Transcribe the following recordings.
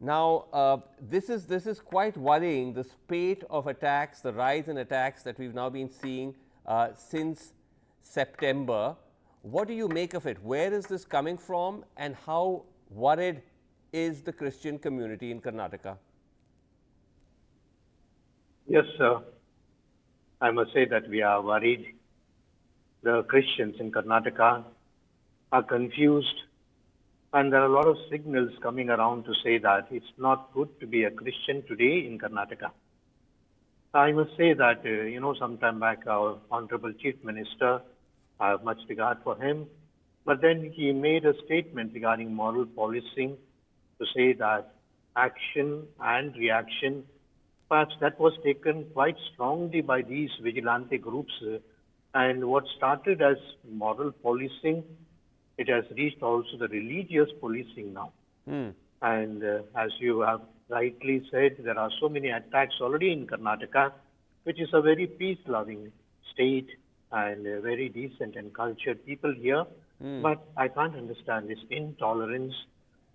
Now, this is quite worrying. The spate of attacks, the rise in attacks that we've now been seeing since September. What do you make of it? Where is this coming from, and how worried is the Christian community in Karnataka? Yes, sir. I must say that we are worried. The Christians in Karnataka are confused, and there are a lot of signals coming around to say that it's not good to be a Christian today in Karnataka. I must say that, sometime back, our Honorable Chief Minister, I have much regard for him, but then he made a statement regarding moral policing to say that action and reaction, perhaps that was taken quite strongly by these vigilante groups. And what started as moral policing, it has reached also the religious policing now. And as you have rightly said, there are so many attacks already in Karnataka, which is a very peace-loving state and very decent and cultured people here. But I can't understand this intolerance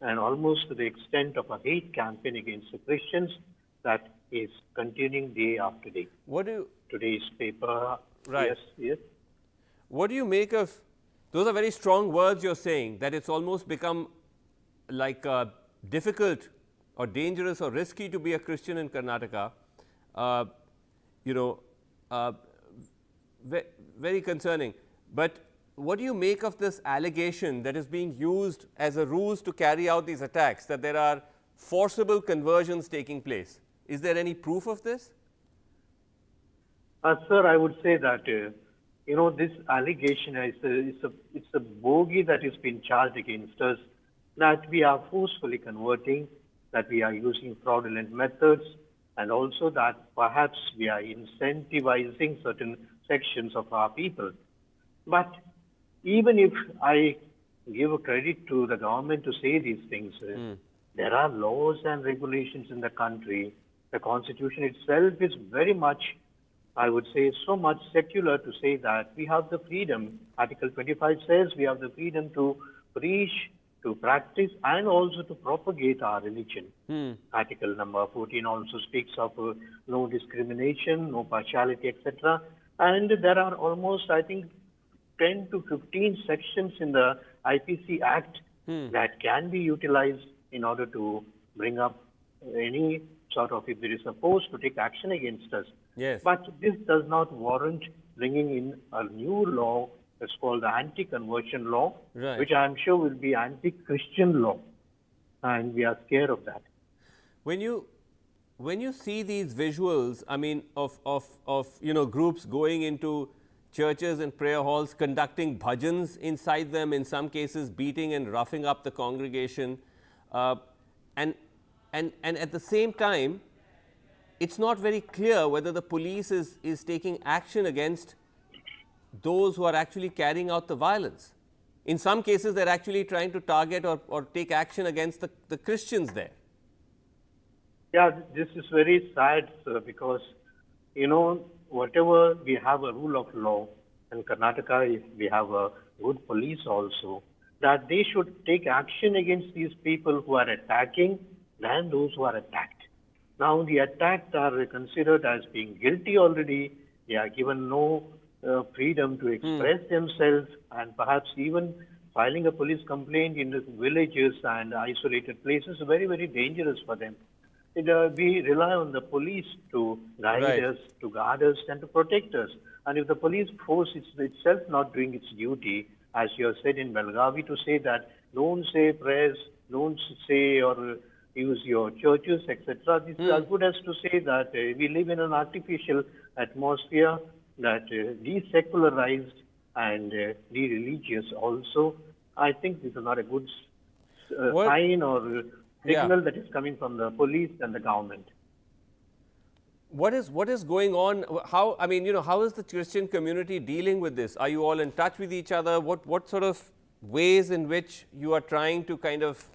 and almost to the extent of a hate campaign against the Christians that is continuing day after day. What do you, Today's paper, Right. yes. what do you make of those? Are very strong words you're saying, that it's almost become like difficult or dangerous or risky to be a Christian in Karnataka. Uh, you know, uh, very concerning. But what do you make of this allegation that is being used as a ruse to carry out these attacks, that there are forcible conversions taking place? Is there any proof of this? Sir, I would say that, this allegation it's a bogey that has been charged against us, that we are forcefully converting, that we are using fraudulent methods, and also that perhaps we are incentivizing certain sections of our people. But even if I give a credit to the government to say these things, there are laws and regulations in the country. The constitution itself is very much, I would say, so much secular to say that we have the freedom. Article 25 says we have the freedom to preach, to practice, and also to propagate our religion. Article number 14 also speaks of no discrimination, no partiality, etc. And there are almost, I think, 10 to 15 sections in the IPC Act that can be utilized in order to bring up any sort of, if there is a force to take action against us. Yes. But this does not warrant bringing in a new law that's called the anti-conversion law, Right. which I am sure will be anti-Christian law. And we are scared of that. When you see these visuals, I mean, of groups going into churches and prayer halls, conducting bhajans inside them, in some cases beating and roughing up the congregation, and at the same time, it's not very clear whether the police is taking action against those who are actually carrying out the violence. In some cases, they're actually trying to target or take action against the Christians there. Yeah, this is very sad, sir, because, whatever we have a rule of law, in Karnataka, we have a good police also, that they should take action against these people who are attacking than those who are attacked. Now, the attacked are considered as being guilty already. They are given no freedom to express themselves, and perhaps even filing a police complaint in the villages and isolated places is very, very dangerous for them. We rely on the police to guide Right. us, to guard us, and to protect us. And if the police force is itself not doing its duty, as you have said in Belgavi, to say that don't say prayers, don't say or use your churches, etc. This is as good as to say that we live in an artificial atmosphere, that desecularized and de-religious also. I think this is not a good What- sign or Yeah. signal that is coming from the police and the government. What is going on? How, I mean, how is the Christian community dealing with this? Are you all in touch with each other? What sort of ways in which you are trying to kind of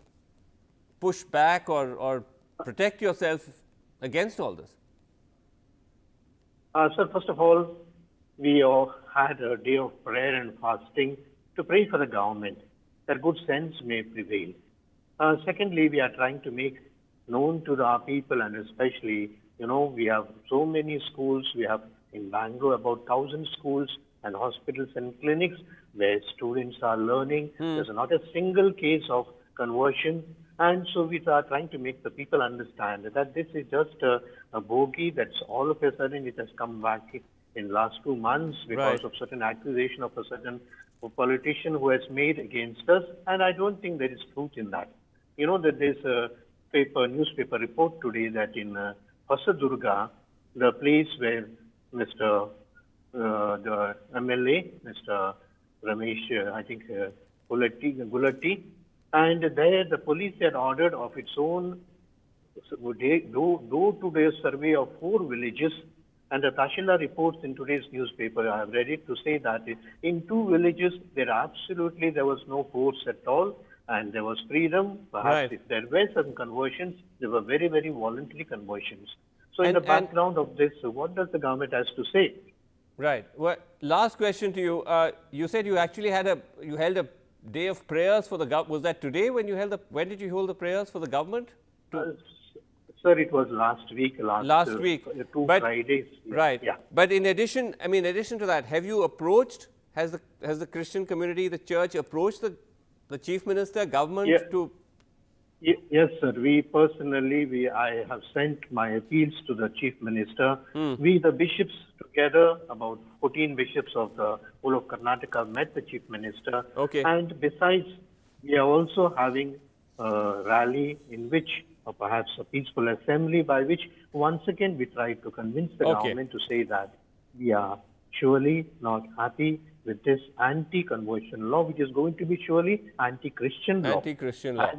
push back or protect yourself against all this? Sir, first of all, we all had a day of prayer and fasting to pray for the government that good sense may prevail. Secondly, we are trying to make known to our people, and especially, we have so many schools. We have in Bangalore about 1,000 schools and hospitals and clinics where students are learning. There's not a single case of conversion. And so we are trying to make the people understand that this is just a bogey that's all of a sudden it has come back in last 2 months because Right. of certain accusation of a certain politician who has made against us. And I don't think there is truth in that. You know that there's a newspaper report today that in Hosadurga, the place where the MLA, Mr. Ramesh, I think Gulati, and there the police had ordered of its own door-to-door survey of 4 villages, and the Tahsildar reports in today's newspaper, I have read it, to say that in 2 villages there was no force at all, and there was freedom. Perhaps Right. if there were some conversions, they were very, very voluntary conversions. So in And- the and- background of this, what does the government has to say? Right. Well, last question to you. You said you actually held a day of prayers for the government. Was that today when when did you hold the prayers for the government? Sir, it was last week. Last week. 2 But- Fridays. Yeah, Right. Yeah. But in addition, in addition to that, have you approached, has the Christian community, the church approached the chief minister, government Yeah. to? Yes, sir. I have sent my appeals to the chief minister. We, the bishops, together, about 14 bishops of the whole of Karnataka, met the chief minister. Okay. And besides, we are also having a rally in which, or perhaps a peaceful assembly, by which once again we try to convince the Okay. government to say that we are surely not happy with this anti-conversion law, which is going to be surely anti-Christian law. Anti-Christian law.